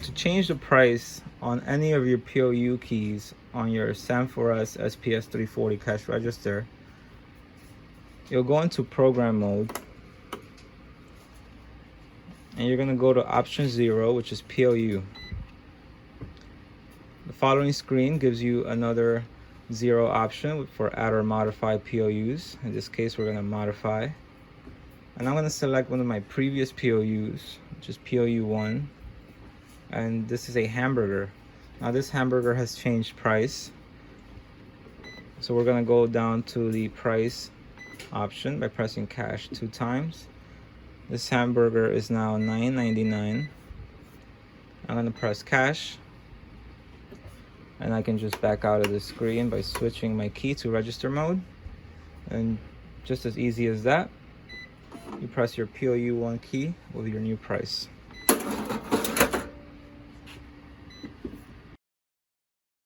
to change the price on any of your PLU keys on your SAM4s SPS-340 cash register, you'll go into program mode and you're going to go to option 0, which is PLU. The following screen gives you another 0 option for add or modify PLUs. In this case, we're going to modify. And I'm going to select one of my previous PLUs, which is PLU 1. And this is a hamburger. Now this hamburger has changed price. So we're going to go down to the price option by pressing cash 2 times. This hamburger is now $9.99. I'm going to press cash. And I can just back out of the screen by switching my key to register mode. And just as easy as that, you press your PLU 1 key with your new price.